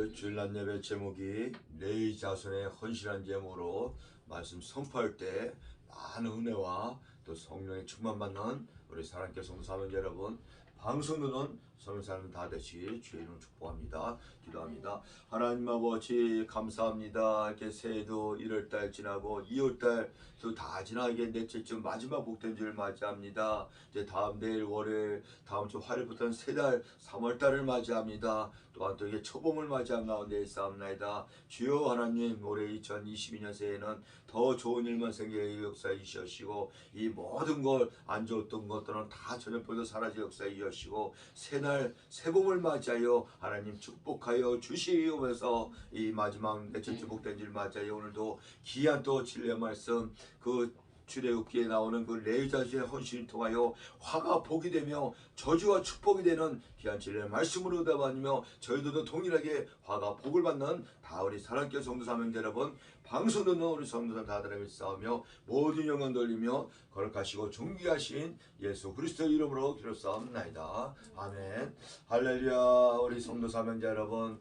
오늘 주일날 예배 제목이 내 자손의 헌신한 제목으로 말씀 선포할 때 많은 은혜와 또 성령의 충만받는 우리 사랑교회 성도 사명 여러분, 방송으로는 성령 사람 다 되시 주의 이름 축복합니다. 기도합니다. 하나님 아버지 감사합니다. 이렇게 새해도 1월달 지나고 2월달 또 다 지나게 넷째쯤 마지막 복된 주를 맞이합니다. 이제 다음 내일 월요일 다음 주 화요일부터는 세 달 3월달을 맞이합니다. 또한 또 이게 초봄을 맞이한 가운데 있사옵나이다. 주여 하나님, 올해 2022년 새해에는 더 좋은 일만 생기게 역사해 주시옵시고 이 모든 걸 안 좋았던 것들은 다 저녁보다 사라져 역사해 주시고 새날 새봄을 맞이하여 하나님 축복하여 주시오면서 이 마지막 넷째 주 복된 줄 맞이하여 오늘도 귀한 또 진리의 말씀 그 출애굽기에 나오는 그 레위자의 헌신을 통하여 화가 복이 되며 저주와 축복이 되는 귀한 진리의 말씀으로 답하며 저희들도 동일하게 화가 복을 받는 다 우리 사랑교회 성도 사명 여러분, 방송 듣는 우리 성도들 다들 싸우며 모든 영광 돌리며 거룩하시고 존귀하신 예수 그리스도의 이름으로 기도하옵나이다. 아멘. 할렐루야. 우리 성도 사명자 여러분,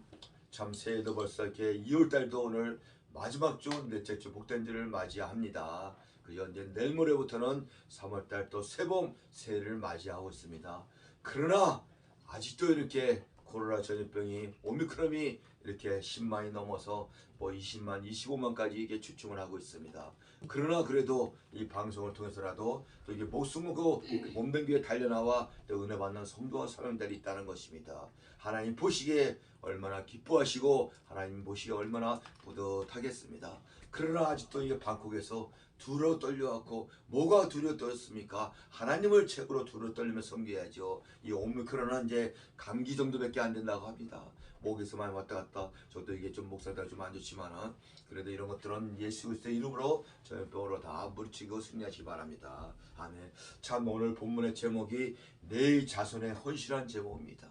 참 새해도 벌써 이렇게 2월달도 오늘 마지막 주 넷째 주 복된 주를 맞이합니다. 그리고 이제 내일 모레부터는 3월달 또 새봄 새해를 맞이하고 있습니다. 그러나 아직도 이렇게 코로나 전염병이 오미크론이 이렇게 10만이 넘어서 뭐 20만, 25만까지 이게 추측을 하고 있습니다. 그러나 그래도 이 방송을 통해서라도 또 이게 목숨을 몸된 귀에 달려나와 또 은혜 받는 성도와 사명들이 있다는 것입니다. 하나님 보시기에 얼마나 기뻐하시고 하나님 보시기에 얼마나 뿌듯하겠습니다. 그러나 아직도 이게 방콕에서 두려워 떨려갖고 뭐가 두려워 떨었습니까? 하나님을 최고로 두려워 떨리며 섬겨야죠. 이 오미크론은 이제 감기 정도밖에 안 된다고 합니다. 목에서 많이 왔다 갔다. 저도 이게 좀 목살가 좀 안 좋지만은 그래도 이런 것들은 예수 그리스도의 이름으로 전염병으로 다 물리치고 승리하시기 바랍니다. 아멘. 참 오늘 본문의 제목이 내 자손의 헌신한 제목입니다.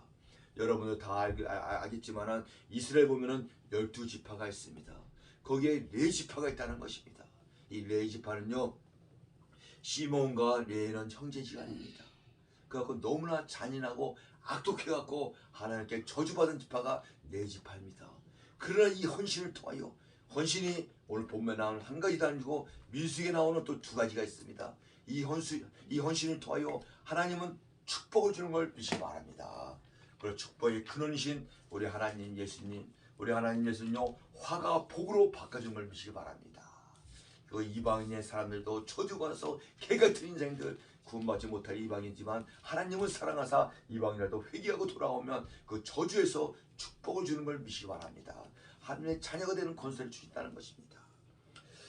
여러분도 다 알겠지만은 이스라엘 보면은 12지파가 있습니다. 거기에 레지파가 있다는 것입니다. 이 레지파는요, 시몬과 레는 형제지간입니다. 그래갖고 너무나 잔인하고 악독해갖고 하나님께 저주받은 지파가 레지파입니다. 그러나 이 헌신을 통하여, 헌신이 오늘 본문에 나오는 한 가지도 아니고 민수기에 나오는 또 두 가지가 있습니다. 이 헌신을 통하여 하나님은 축복을 주는 걸 믿으시기 바랍니다. 그리고 축복의 근원이신 우리 하나님 예수님, 우리 하나님 예수님요, 화가 복으로 바꿔준 걸 믿으시기 바랍니다. 그 이방인의 사람들도 저주받아서 개같은 인생들, 구원받지 못할 이방인이지만 하나님을 사랑하사 이방인이라도 회개하고 돌아오면 그 저주에서 축복을 주는 걸 믿으시기 바랍니다. 하나님의 자녀가 되는 권세를 주신다는 것입니다.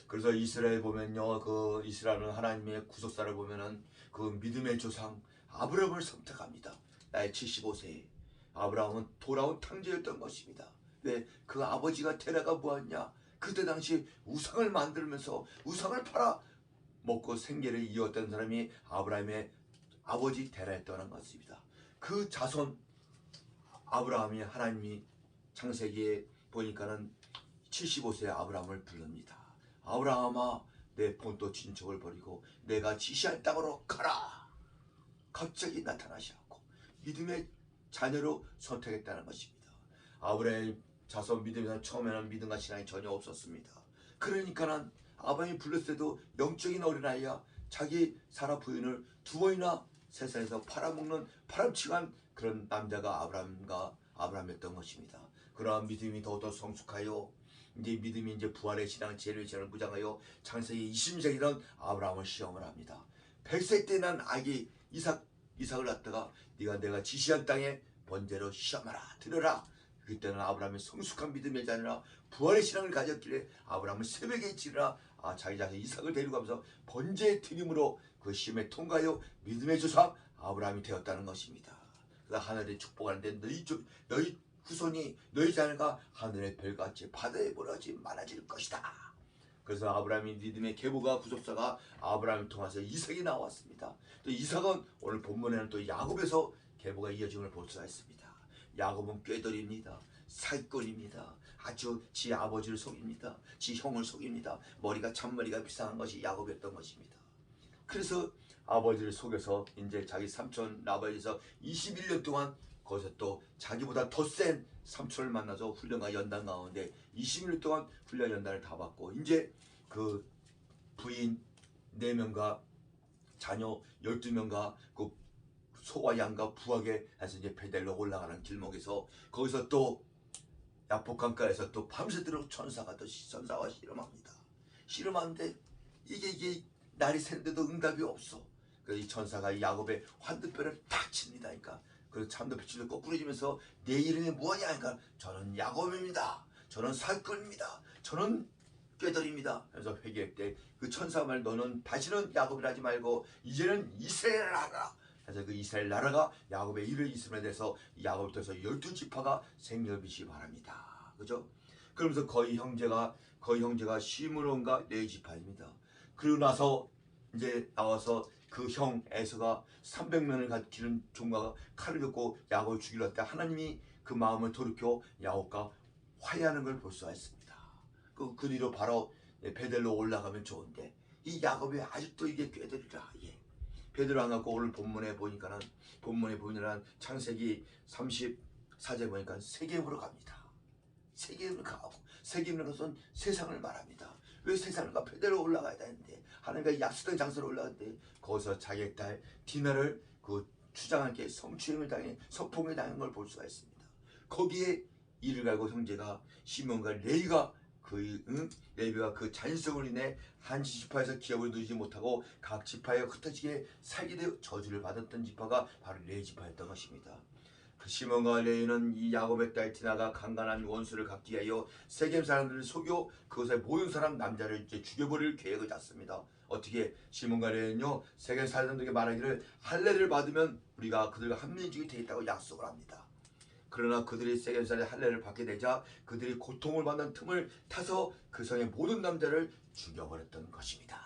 그래서 이스라엘 보면요, 그 이스라엘은 하나님의 구속사를 보면은 그 믿음의 조상 아브라함을 선택합니다. 나이 75세에 아브라함은 돌아온 탕자였던 것입니다. 왜? 그 아버지가 테라가 뭐였냐? 그때 당시 우상을 만들면서 우상을 팔아 먹고 생계를 이었던 사람이 아브라함의 아버지 테라였다는 것입니다. 그 자손 아브라함이 하나님이 창세기에 보니까는 75세의 아브라함을 부릅니다. 아브라함아, 내 본토 친척을 버리고 내가 지시할 땅으로 가라. 갑자기 나타나시고 믿음의 자녀로 선택했다는 것입니다. 아브라함의 자손 믿음에는 처음에는 믿음과 신앙이 전혀 없었습니다. 그러니까는 아브라함이 불렀을 때도 영적인 어린아이야 자기 사라 부인을 두 번이나 세상에서 팔아먹는 파람치한 그런 남자가 아브라함이었던 것입니다. 그러한 믿음이 더더 성숙하여 이제 믿음이 이제 부활의 신앙 제일의 신앙을 무장하여 창세기 20세기는 아브라함을 시험을 합니다. 100세 때 난 아기 이삭을 낳다가 네가 내가 지시한 땅에 번제로 시험하라 들으라. 그때는 아브라함이 성숙한 믿음의 자녀라 부활의 신앙을 가졌길래 아브라함은 새벽에 일어나 자기 자손 이삭을 데리고 가면서 번제 드림으로 그 시험에 통과하여 믿음의 조상 아브라함이 되었다는 것입니다. 그래서 하늘의 축복하는데 너희 후손이 너희 자녀가 하늘의 별같이 바다의 모래같이 많아질 것이다. 그래서 아브라함이 믿음의 계보가 구속사가 아브라함을 통해서 이삭이 나왔습니다. 또 이삭은 오늘 본문에는 또 야곱에서 계보가 이어짐을 볼 수가 있습니다. 야곱은 꾀돌입니다. 사기꾼입니다. 아주 지 아버지를 속입니다. 지 형을 속입니다. 머리가 참머리가 비상한 것이 야곱이었던 것입니다. 그래서 아버지를 속여서 이제 자기 삼촌 라반에서 21년 동안 거기서 또 자기보다 더 센 삼촌을 만나서 훈련과 연단 가운데 20일 동안 훈련 연단을 다 받고 이제 그 부인 4명과 자녀 12명과 그 소와 양과 부하게 해서 이제 베델로 올라가는 길목에서 거기서 또 야복강가에서 또 밤새도록 천사가 또 선사와 씨름합니다. 씨름하는데 이게 날이 새는데도 응답이 없어. 이 천사가 이 야곱의 환두뼈를 탁 칩니다. 그러니까 그 환두뼈를 거꾸로지면서 내 이름이 뭐냐 하니까 저는 야곱입니다. 저는 살걸입니다. 저는 꾀돌입니다. 그래서 회개할 때 그 천사 말 너는 다시는 야곱이라 하지 말고 이제는 이스라엘 하라. 그래서 그 이스라엘 나라가 야곱의 이를 이스라엘에 대해서 야곱을 통해서 12지파가 생겨비시 바랍니다. 그죠? 그러면서 거의 형제가 시므론과 레위지파입니다. 그리고 나서 이제 나와서 그 형 에서가 300명을 기른 종과 칼을 줬고 야곱을 죽이려 할 때 하나님이 그 마음을 돌이켜 야곱과 화해하는 걸 볼 수가 있습니다. 그 뒤로 바로 베델로 올라가면 좋은데 이 야곱이 아직도 이게 꾀들이라. 예. 베드로 안 갖고 오늘 본문에 보니까는 창세기 34절 보니까 세겜으로 갑니다. 세겜을 가고 세겜을 가서 세상을 말합니다. 왜 세상을 가? 베델로 올라가야 되는데 하나님과 약속된 장소로 올라갔는데 거기서 자기의 딸 디나를 그 추장한테 성추행을 당해 성폭행을 당한 걸 볼 수가 있습니다. 거기에 이를 갈고 형제가 시몬과 레위가 레위가 그 잔성으로 인해 한 지파에서 기업을 누리지 못하고 각 지파에 흩어지게 살게 되어 저주를 받았던 지파가 바로 레위 지파였던 것입니다. 그 시몬과 레위는 이 야곱의 딸 디나가 강간한 원수를 갚기 위하여 세겜 사람들을 속여 그것에 모든 사람 남자를 이제 죽여버릴 계획을 짰습니다. 어떻게 시몬과 레위는요 세겜 사람들에게 말하기를 할례를 받으면 우리가 그들과 한민족이 되겠다고 약속을 합니다. 그러나 그들이 세겜 사람의 할례를 받게 되자 그들이 고통을 받는 틈을 타서 그 성의 모든 남자를 죽여버렸던 것입니다.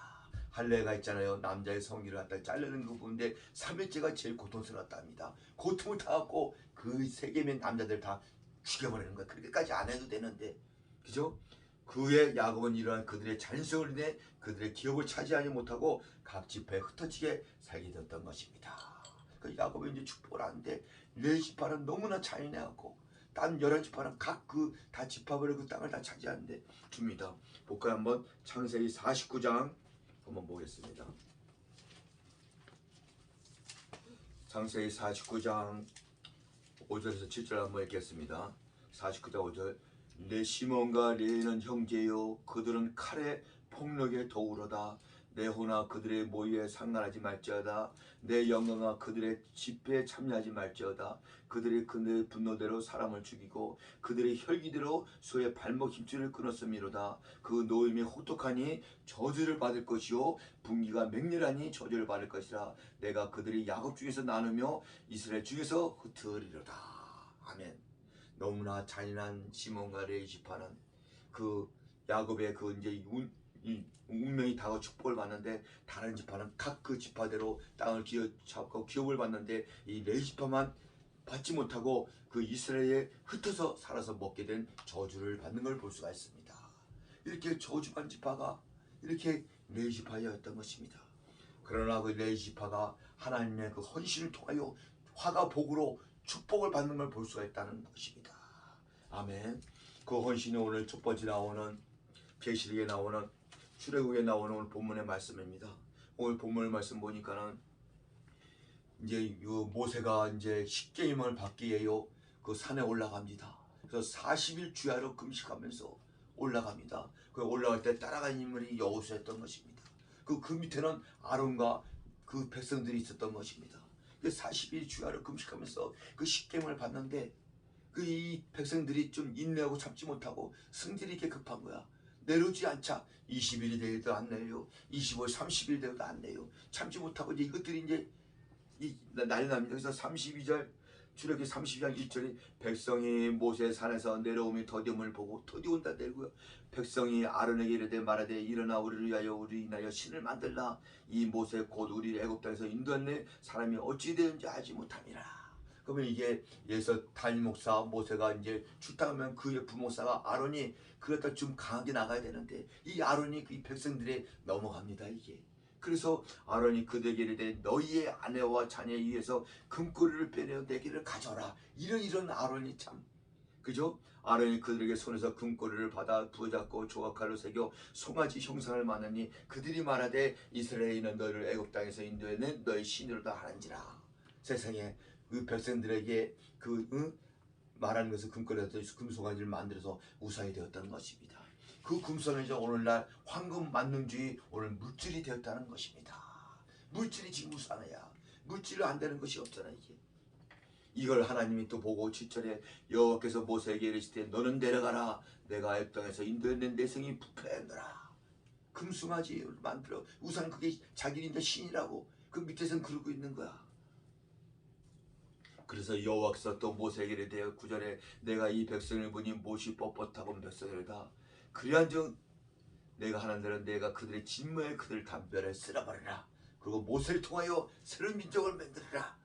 할례가 있잖아요. 남자의 성기를 갖다 자르는 그 부분인데 3일째가 제일 고통스러웠답니다. 고통을 타갖고 그 세겜의 남자들 다 죽여버리는 거야. 그렇게까지 안 해도 되는데 그죠? 그의 야곱은 이러한 그들의 잔성을 인해 그들의 기업을 차지하지 못하고 각 지파에 흩어지게 살게 되었던 것입니다. 그 야곱이 이제 축복을 하는데 레위 지파는 너무나 잔인해갖고 딴 11지파는 각 그 다 지파별로 그 땅을 다 차지하는데 줍니다. 볼까요? 한번 창세기 49장 한번 보겠습니다. 창세기 49장 5절에서 7절 한번 읽겠습니다. 49장 5절 내 시몬과 레위는 형제요 그들은 칼에 폭력에 더우로다. 내 호나 그들의 모의에 상관하지 말지어다. 내 영광아 그들의 집회에 참여하지 말지어다. 그들의 그들의 분노대로 사람을 죽이고 그들의 혈기대로 소의 발목 힘줄을 끊었음이로다. 그 노임이 혹독하니 저주를 받을 것이요 분기가 맹렬하니 저주를 받을 것이라. 내가 그들이 야곱 중에서 나누며 이스라엘 중에서 흩으리로다. 아멘. 너무나 잔인한 시몬과 레위 지파는 그 야곱의 그 이제 이 운명이 다가와 축복을 받는데 다른 지파는 각 그 지파대로 땅을 기업잡고 기업을 받는데 이 레위 지파만 받지 못하고 그 이스라엘에 흩어서 살아서 먹게 된 저주를 받는 걸 볼 수가 있습니다. 이렇게 저주받은 지파가 이렇게 레위 지파였던 것입니다. 그러나 그 레위 지파가 하나님의 그 헌신을 통하여 화가 복으로 축복을 받는 걸 볼 수가 있다는 것입니다. 아멘. 그 헌신이 오늘 첫 번째 나오는 계시록에 나오는 출애굽에 나오는 오늘 본문의 말씀입니다. 오늘 본문의 말씀 보니까는 이제 모세가 이제 십계명을 받기 위해요 그 산에 올라갑니다. 그래서 40일 주야로 금식하면서 올라갑니다. 그 올라갈 때 따라간 인물이 여호수아였던 것입니다. 그 밑에는 아론과 그 백성들이 있었던 것입니다. 40일 주야로 금식하면서 그 십계명을 받는데 그 이 백성들이 좀 인내하고 참지 못하고 승질이 이렇게 급한 거야. 내려오지 않자 20일이 되어도 안 내요. 25일 30일 되어도 안 내요. 참지 못하고 이제 이것들이 이제 난리 납니다. 그래서 32절 출애굽기 32장 1절이 백성이 모세 산에서 내려오며 더디움을 보고 더디온다 내고요. 백성이 아론에게 이르되 말하되 일어나 우리를 위하여 우리 인하여 신을 만들라. 이 모세 곧 우리 애굽 땅에서 인도한 사람이 어찌 되는지 알지 못함이라. 그러면 이게 예서 담임 목사 모세가 이제 출당하면 그의 부목사가 아론이 그랬다 좀 강하게 나가야 되는데 이 아론이 그 백성들에 넘어갑니다. 이게 그래서 아론이 그들에게 이르되 너희의 아내와 자녀에 의해서 금고리를 빼내어 내게를 가져라. 이런 아론이 참, 그죠? 아론이 그들에게 손에서 금고리를 받아 부여잡고 조각칼로 새겨 송아지 형상을 만하니 그들이 말하되 이스라엘인은 너희를 애굽 땅에서 인도해낸 너희 신으로다 하는지라. 세상에 그 백성들에게 말하는 것은 금고리가 금송아지를 만들어서 우상이 되었다는 것입니다. 그 금송아지가 오늘날 황금 만능주의 오늘 물질이 되었다는 것입니다. 물질이 지금 우상이야. 물질로 안 되는 것이 없잖아. 이걸 하나님이 또 보고 7절에 여호와께서 모세에게 이르시되 너는 내려가라. 내가 애굽 땅에서 인도했는 내 성이 부패하노라. 금송아지를 만들어 우상, 그게 자기인데 신이라고 그 밑에서는 그러고 있는 거야. 그래서 여호와께서 또 모세에게 이르되 9절에 내가 이 백성을 보니 못이 뻣뻣하고 백성이로다. 그리한즉 내가 하는 대로 내가 그들의 진모에 그들을 담벼락에 쓸어버리라. 그리고 모세를 통하여 새로운 민족을 만들어라.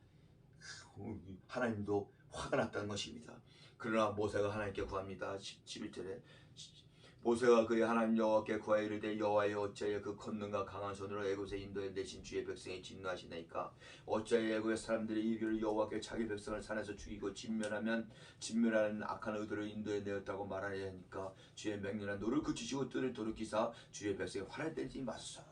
하나님도 화가 났다는 것입니다. 그러나 모세가 하나님께 구합니다. 11절에 모세가 그의 하나님 여호와께 구하여 이르되 여호와여 어찌하여 그 권능과 강한 손으로 애굽에서 인도해 내신 주의 백성이 진노하시나이까. 어찌하여 애굽의 사람들이 이르기를 여호와께 자기 백성을 산에서 죽이고 진멸하는 악한 의도로 인도해 내었다고 말하려니까. 주의 명령한 노를 그치시고 뜻을 돌이키사 주의 백성이 화를 내지 마소서.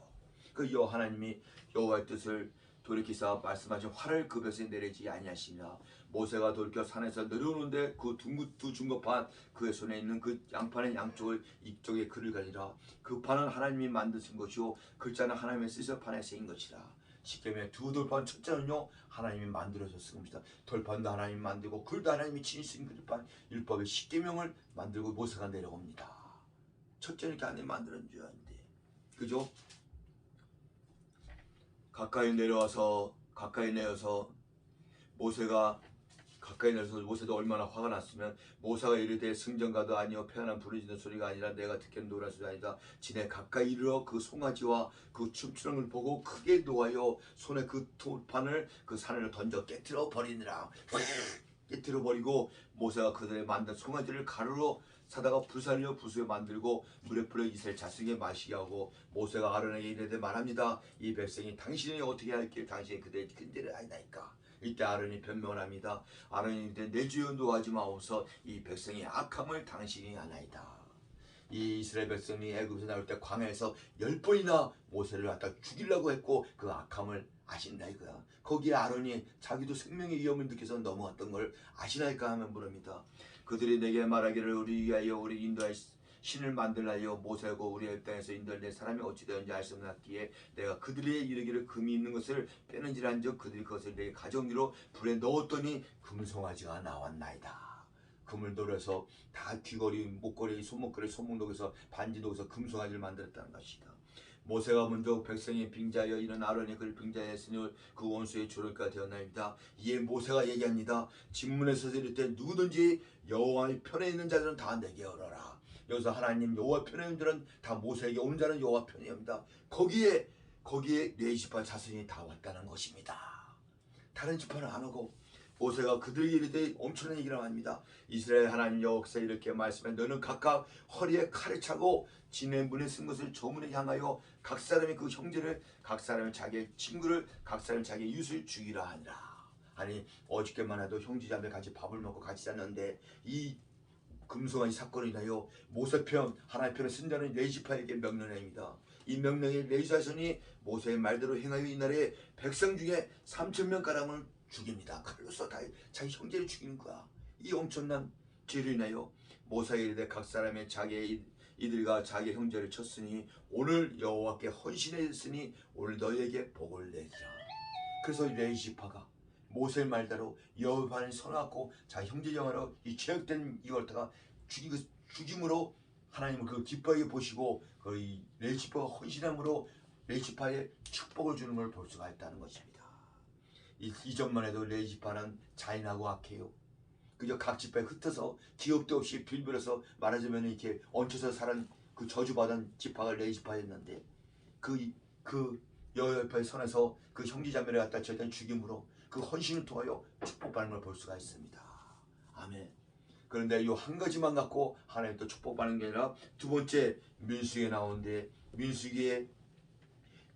그 하나님이 여호와의 뜻을 돌이키사 말씀하신 화를 그 백성에 내리지 아니하시니라. 모세가 돌이켜 산에서 내려오는데 그 두 중급판 그의 손에 있는 그 양판의 양쪽을 이쪽에 글을 가지라. 그 판은 하나님이 만드신 것이요 글자는 하나님의 쓰셔 판에 쓰인 것이라. 십계명의 두 돌판, 첫째는요 하나님이 만들어서 쓴 겁니다. 돌판도 하나님이 만들고 글도 하나님이 친히 쓴 글판, 율법의 십계명을 만들고 모세가 내려옵니다. 첫째는 이렇게 하나님이 만드는 줄 아는데, 그죠? 가까이 내려서 모세도 얼마나 화가 났으면 모세가 이르되 승전가도 아니요 편안한 부르짖는 소리가 아니라 내가 듣기는 노란 소리 아니다. 지네 가까이 이르러 그 송아지와 그 춤추는 걸 보고 크게 노하여 손에 그 돌판을 그 산으로 던져 깨뜨려 버리니라. 깨뜨려 버리고 모세가 그들의 만든 송아지를 가루로 사다가 불살려 부수에 만들고 물에 뿌려 이스라엘 자식에게 마시게 하고 모세가 아론에게 이르되 말합니다. 이 백성이 당신이 어떻게 할길 당신이 그들의 근대를 아니나이까. 이때 아론이 변명을 합니다. 아론이 이르되 내 주여 노하지 마옵소서. 이 백성이 악함을 당신이 아나이다. 이 이스라엘 백성이 애굽에서 나올 때 광야에서 10번이나 모세를 갖다 죽이려고 했고 그 악함을 아신다 이거야. 거기에 아론이 자기도 생명의 위험을 느껴서 넘어갔던 걸 아시나이까 하면 물습니다. 그들이 내게 말하기를 우리 위하여 우리 인도할 신을 만들라여 모세고 우리의 땅에서 인도할 사람이 어찌 되었는지 알 수 없기에 내가 그들의 이르기를 금이 있는 것을 빼는지란즉 그들이 그것을 내게 가져오기로 불에 넣었더니 금송아지가 나왔나이다. 금을 노려서 다 귀걸이, 목걸이, 손목걸이, 손목록에서 반지독에서 금송아지를 만들었다는 것이다. 모세가 먼저 백성이 빙자하여 이는 아론이 그를 빙자했으니 그 원수의 조를가 되었나이다. 이에 모세가 얘기합니다. 진문에서 이르되 누구든지 여호와의 편에 있는 자들은 다 내게 오너라. 여기서 하나님 여호와 편에 있는 자는 다 모세에게 오는 자는 여호와 편입니다. 거기에 네 지파 자손이 다 왔다는 것입니다. 다른 지파는 안 오고 모세가 그들에게 이르되 엄청난 얘기를 합니다. 이스라엘 하나님 여호와께서 이렇게 말씀해 너는 각각 허리에 칼을 차고 진의 문에 쓴 것을 저 문에 향하여 각 사람이 그 형제를, 각 사람이 자기의 친구를, 각 사람이 자기의 이웃을 죽이라 하니라. 아니 어저께만 해도 형제자매 같이 밥을 먹고 같이 잤는데 이 금송아지 사건을 인하여 모세 편, 하나님 편을 쓴 자는 네 지파에게 명령입니다. 이 명령에 네 자손이 모세의 말대로 행하여 이날에 백성 중에 3,000명가량을 죽입니다. 칼로서 다 자기 형제를 죽이는 거야. 이 엄청난 죄로 인하여 모세가 이르되 각 사람의 자기의 이들과 자기 형제를 쳤으니 오늘 여호와께 헌신했으니 오늘 너희에게 복을 내리라. 그래서 레위 지파가 모세의 말대로 여호와를 선하고 자기 형제 영화로 이 죄악된 이걸 다가 죽임으로 하나님은 그 기뻐하게 보시고 그 레위 지파가 헌신함으로 레위 지파에 축복을 주는 걸 볼 수가 있다는 것입니다. 이전만 해도 레위 지파는 잔인하고 악해요. 그저 각 지파에 흩어서 기업도 없이 빌빌어서 말하자면 이렇게 얹혀서 살은 그 저주받은 지파가 레위 지파였는데 그 여호와의 선에서 그 형제자매를 갖다 저희들 죽임으로 그 헌신을 통하여 축복받는 걸 볼 수가 있습니다. 아멘. 그런데 이 한 가지만 갖고 하나님 또 축복받는 게 아니라 두 번째 민수기에 나오는데 민수기에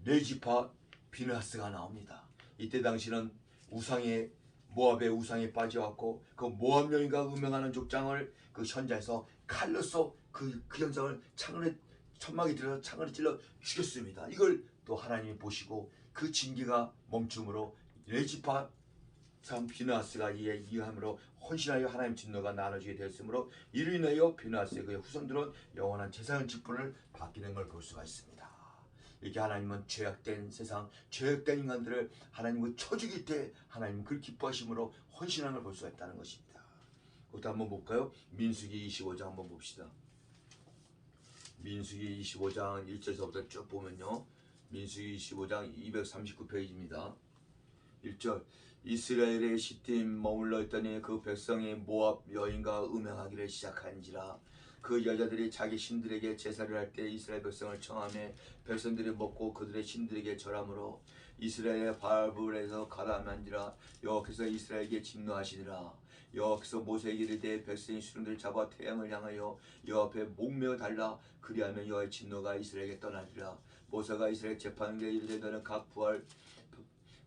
레지파 비느하스가 나옵니다. 이때 당시는 우상의 모압의 우상에 빠져왔고 그 모압 여인과 음행하는 족장을 그 현장에서 칼로서 그 현장을 창을 천막에 들어서 창을 찔러 죽였습니다. 이걸 또 하나님이 보시고 그 징계가 멈춤으로 레지파 참 비느하스가 이에 이함으로 헌신하여 하나님 진노가 나눠지게 되었으므로 이로 인하여 비느하스의 그의 후손들은 영원한 재산 직분을 받게 걸 볼 수가 있습니다. 이렇게 하나님은 죄악된 세상, 죄악된 인간들을 하나님을 쳐주기 때 하나님은 그를 기뻐하심으로 헌신하는 걸 볼 수가 있다는 것입니다. 그것도 한번 볼까요? 민수기 25장 한번 봅시다. 민수기 25장 1절서부터 쭉 보면요. 민수기 25장 239페이지입니다. 1절 이스라엘의 시팀 머물러 있더니 그 백성이 모압 여인과 음행하기를 시작한지라 그 여자들이 자기 신들에게 제사를 할 때 이스라엘 백성을 청하며 백성들이 먹고 그들의 신들에게 절하므로 이스라엘의 바알불에서 가라앉은지라 여호와께서 이스라엘에게 진노하시니라. 여호와께서 모세에게 이르되 백성이 수령들을 잡아 태양을 향하여 여호와 앞에 목매어 달라 그리하면 여호와의 진노가 이스라엘에게 떠나리라. 모세가 이스라엘 재판에 이르되 너는 각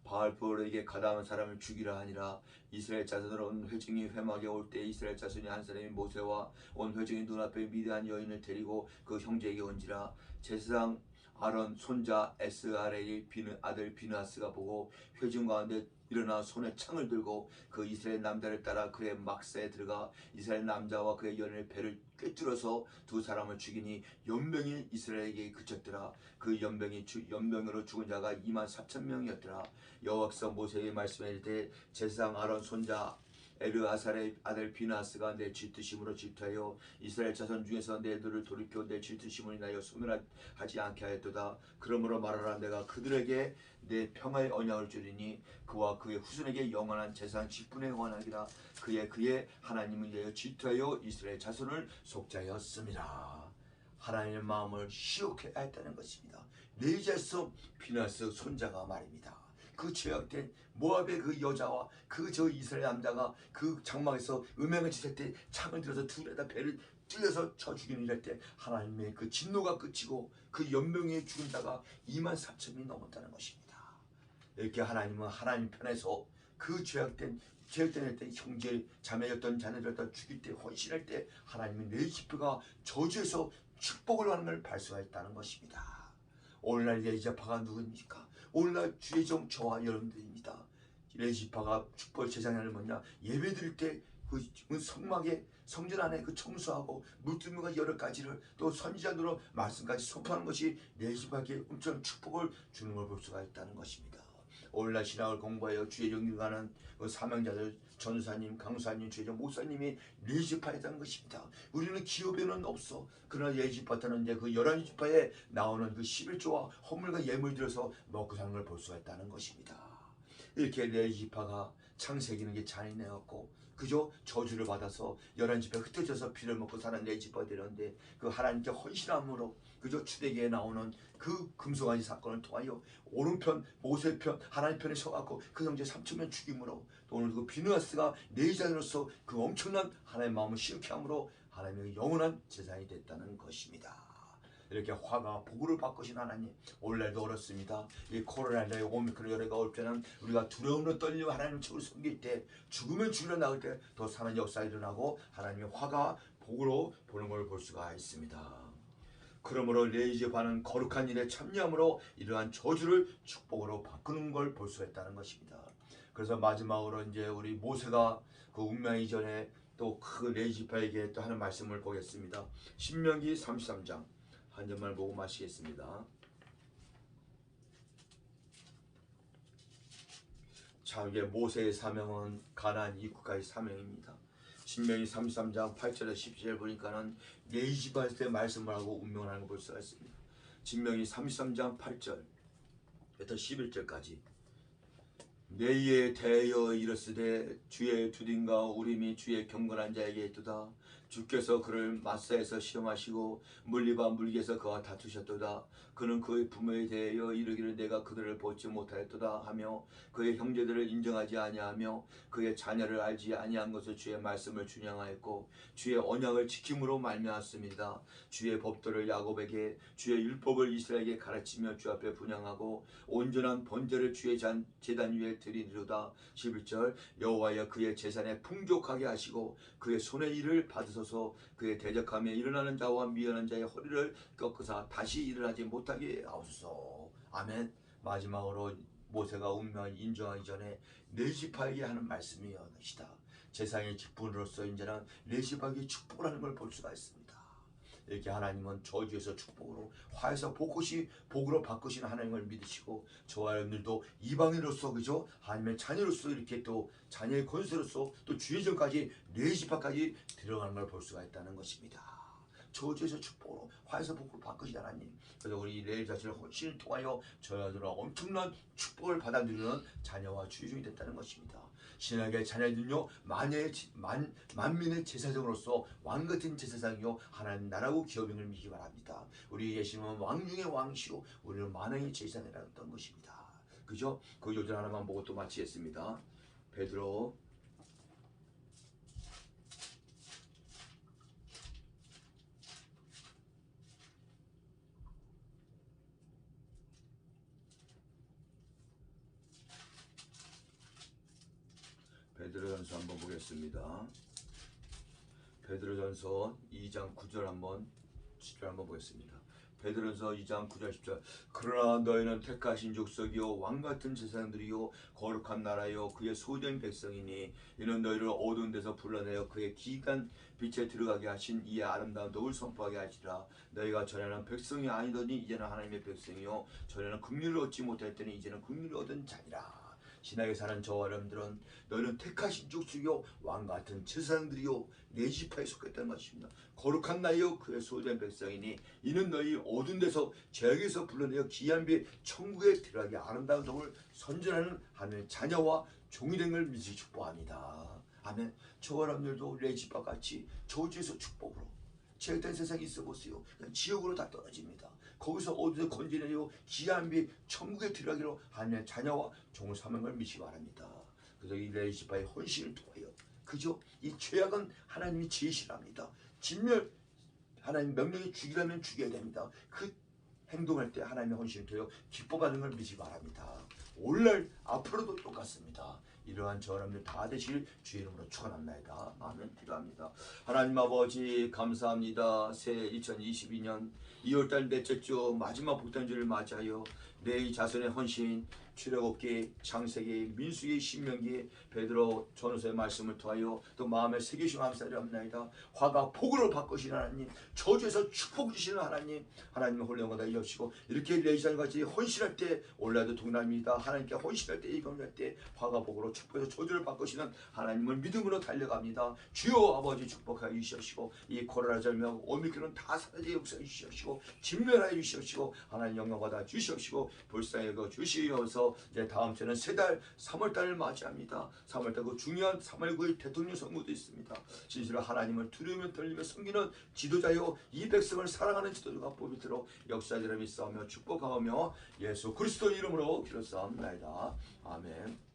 바알불에게 가담한 사람을 죽이라 하니라. 이스라엘 자손으로 온 회중이 회막에 올 때 이스라엘 자손이 한 사람이 모세와 온 회중이 눈앞에 미디안 여인을 데리고 그 형제에게 온지라. 제사장 아론 손자 에스아렐의 아들 비느하스가 보고 회중 가운데 일어나 손에 창을 들고 그 이스라엘 남자를 따라 그의 막사에 들어가 이스라엘 남자와 그의 여인의 배를 꿰뚫어서 두 사람을 죽이니 연병이 이스라엘에게 그쳤더라. 그 연병으로 죽은 자가 24,000명이었더라. 여호와께서 모세에게 말씀해 이르되 제사장 아론 손자 에르아살의 아들 비느하스가 내 질투심으로 질투하여 이스라엘 자손 중에서 내 눈을 돌이켜 내 질투심을 인하여 소멸하지 않게 하였도다. 그러므로 말하라. 내가 그들에게 내 평화의 언약을 주리니 그와 그의 후손에게 영원한 재산 직분에 관하기라. 그의 하나님을 위하여 질투하여 이스라엘 자손을 속죄하였습니다. 하나님의 마음을 시욕해 했다는 것입니다. 레이자서 비느하스 손자가 말입니다. 그 죄악된 모압의 그 여자와 그 저 이스라엘 남자가 그 장막에서 음행을 지을 때 창을 들어서 둘에다 배를 찔러서 쳐 죽이는 이럴 때 하나님의 그 진노가 끝이고 그 연병에 죽은 자가 24,000명이 넘었다는 것입니다. 이렇게 하나님은 하나님 편에서 그 죄악된 때 형제 자매였던 자녀들을 죽일 때 헌신할 때 하나님은 레지파가 저주에서 축복을 하는 걸 발수했다는 것입니다. 오늘날 레지파가 누구입니까? 오늘날 주의 종 저와 여러분들입니다. 레지파가 축복 제사장을 뭐냐 예배드릴 때 그 성막에 성전 안에 그 청소하고 물두무가 여러 가지를 또 선지자들로 말씀까지 선포하는 것이 레지파에게 엄청 축복을 주는 걸 볼 수가 있다는 것입니다. 오늘날 신학을 공부하여 주의 종을 가는 그 사명자들 전사님, 강사님, 주의종 목사님이 레지파였다는 것입니다. 우리는 기업에는 없어. 그러나 레지파는 이제 그 11지파에 나오는 그 11조와 헌물과 예물 들어서 먹고 사는 걸 볼 수가 있다는 것입니다. 이렇게 레지파가 창세기는 게 잔인해갖고 그저 저주를 받아서 11지파에 흩어져서 피를 먹고 사는 레지파가 되는데 그 하나님께 헌신함으로 그저 출애기에 나오는 그 금송아지 사건을 통하여 오른편 모세 편 하나님 편에 서갖고 그 형제 3,000명 죽임으로 또 오늘 그 비느하스가 내자로서 그 엄청난 하나님의 마음을 시원케 함으로 하나님의 영원한 재산이 됐다는 것입니다. 이렇게 화가 복을 바꾸신 하나님 오늘날도 어렵습니다. 이 코로나19 오미크론 열애가 올 때는 우리가 두려움으로 떨리며 하나님 책을 섬길 때 죽으면 죽으려 나올 때 더 사는 역사가 일어나고 하나님의 화가 복으로 보는 걸 볼 수가 있습니다. 그러므로 레지파는 거룩한 일에 참여함으로 이러한 저주를 축복으로 바꾸는 걸 볼 수 있다는 것입니다. 그래서 마지막으로 이제 우리 모세가 그 운명 이전에 또 그 레지파에게 또 하는 말씀을 보겠습니다. 신명기 33장 한 절만 보고 마치겠습니다. 자, 이게 모세의 사명은 가나안 입국까지 사명입니다. 신명기 33장 8절에서 10절 보니까는 레지파에서 말씀을 하고 운명을 하는 걸 볼 수가 있습니다. 신명기 33장 8절부터 11절까지 내에 대하여 이르시되 주의 두딘과 우림이 주의 경건한 자에게 있도다. 주께서 그를 마사에서 시험하시고 물리바 물기에서 그와 다투셨도다. 그는 그의 부모에 대하여 이르기를 내가 그들을 보지 못하였도다 하며 그의 형제들을 인정하지 아니하며 그의 자녀를 알지 아니한 것을 주의 말씀을 준양하였고 주의 언약을 지킴으로 말미암았습니다. 주의 법도를 야곱에게 주의 율법을 이스라엘에게 가르치며 주 앞에 분양하고 온전한 번제를 주의 제단 위에 드리리로다. 11절 여호와여 그의 재산에 풍족하게 하시고 그의 손의 일을 받으소서. 그의 대적함에 일어나는 자와 미련한 자의 허리를 꺾으사 다시 일어나지 못하게 하옵소서. 아멘. 마지막으로 모세가 운명을 인정하기 전에 내집하게 하는 말씀이었다. 제사장의 직분으로서 이제는 내집하기 축복을 하는 걸 볼 수가 있습니다. 이렇게 하나님은 저주에서 축복으로, 화에서 복으로 바꾸시는 하나님을 믿으시고 저와 여러분들도 이방인으로서 그죠? 하나님의 자녀로서 이렇게 또 자녀의 권세로서 또 주의 전까지 내집합까지 들어가는 걸 볼 수가 있다는 것입니다. 저주에서 축복으로, 화에서 복으로 바꾸신 하나님. 그래서 우리 레위 자신을 헌신을 통하여 저희들은 엄청난 축복을 받아 누리는 자녀와 주의종이 됐다는 것입니다. 신약의 자녀들은요 만민의 제사장으로서 왕같은 제사장이요 하나님 나라고 기업임을 믿기 바랍니다. 우리 예수님은 왕 중의 왕이시오 우리는 만왕의 제사장이라는 것입니다. 그죠? 그 요절 하나만 보고 또 마치겠습니다. 베드로 베드로전서 한번 보겠습니다. 베드로전서 2장 9절 한번 10절 한번 보겠습니다. 베드로전서 2장 9절 10절 그러나 너희는 택하신 족속이요 왕같은 제사장들이요 거룩한 나라요 그의 소유된 백성이니 이는 너희를 어두운 데서 불러내어 그의 기이한 빛에 들어가게 하신 이의 아름다운 덕을 선포하게 하시라. 너희가 전에는 백성이 아니더니 이제는 하나님의 백성이요 전에는 긍휼을 얻지 못했더니 이제는 긍휼을 얻은 자니라. 신하게 사는 저와 여러분들은 너희는 택하신 족속이요 왕같은 제사장들이요 내 지파에 속했다는 것입니다. 거룩한 나이요 그의 소유된 백성이니 이는 너희 어두운 데서 죄악에서 불러내어 귀한 빛 천국에 들어가게 아름다운 덕을 선전하는 하나님의 자녀와 종이 된 걸 믿으시 축복합니다. 아멘. 저와 여러분들도 내 지파 같이 저주에서 축복으로 죄악된 세상에 있어 보세요. 그냥 지옥으로 다 떨어집니다. 거기서 어디서 건지내요 귀한 빛 천국에 들어가기로 하나님의 자녀와 종을 삼는 걸 믿기 바랍니다. 그래서 이 레위 지파의 헌신을 통하여 그죠? 이 죄악은 하나님이 제시랍니다. 진멸 하나님 명령이 죽이라면 죽여야 됩니다. 그 행동할 때 하나님의 헌신을 통하여 기뻐받는 걸 믿기 바랍니다. 오늘날 앞으로도 똑같습니다. 이러한 저 여러분들 다 되시길 주의 이름으로 축원합니다. 아멘. 기도합니다. 하나님 아버지 감사합니다. 새 2022년 2월달 넷째 주 마지막 복단주를 맞이하여 내 자손의 헌신 출애굽기, 창세기, 민수기, 신명기, 베드로, 전후서의 말씀을 통하여 또 마음에 새기시고 감사드립니다. 화가 복으로 바꾸시는 하나님, 저주에서 축복 주시는 하나님, 하나님의 홀령하다 이옵시고 이렇게 레이전같이 헌신할 때 올라도 동남입니다. 하나님께 헌신할 때 이건할 때 화가 복으로 축복해서 저주를 바꾸시는 하나님을 믿음으로 달려갑니다. 주여 아버지 축복하여 주시옵시고 이 코로나 절명 오미크론 다 사라지게 역사해 주시옵시고 진멸하여 주시옵시고 하나님 영광받아 주시옵시고 불쌍히 여겨 주시옵소서. 이제 다음 주는 세달 3월달을 맞이합니다. 3월달 그 중요한 3월 9일 대통령 선거도 있습니다. 진실로 하나님을 두려우며 떨리며 섬기는 지도자요 이 백성을 사랑하는 지도자가 뽑히도록 역사들을 믿사오며 축복하며 예수 그리스도 이름으로 기도사옵나이다. 아멘.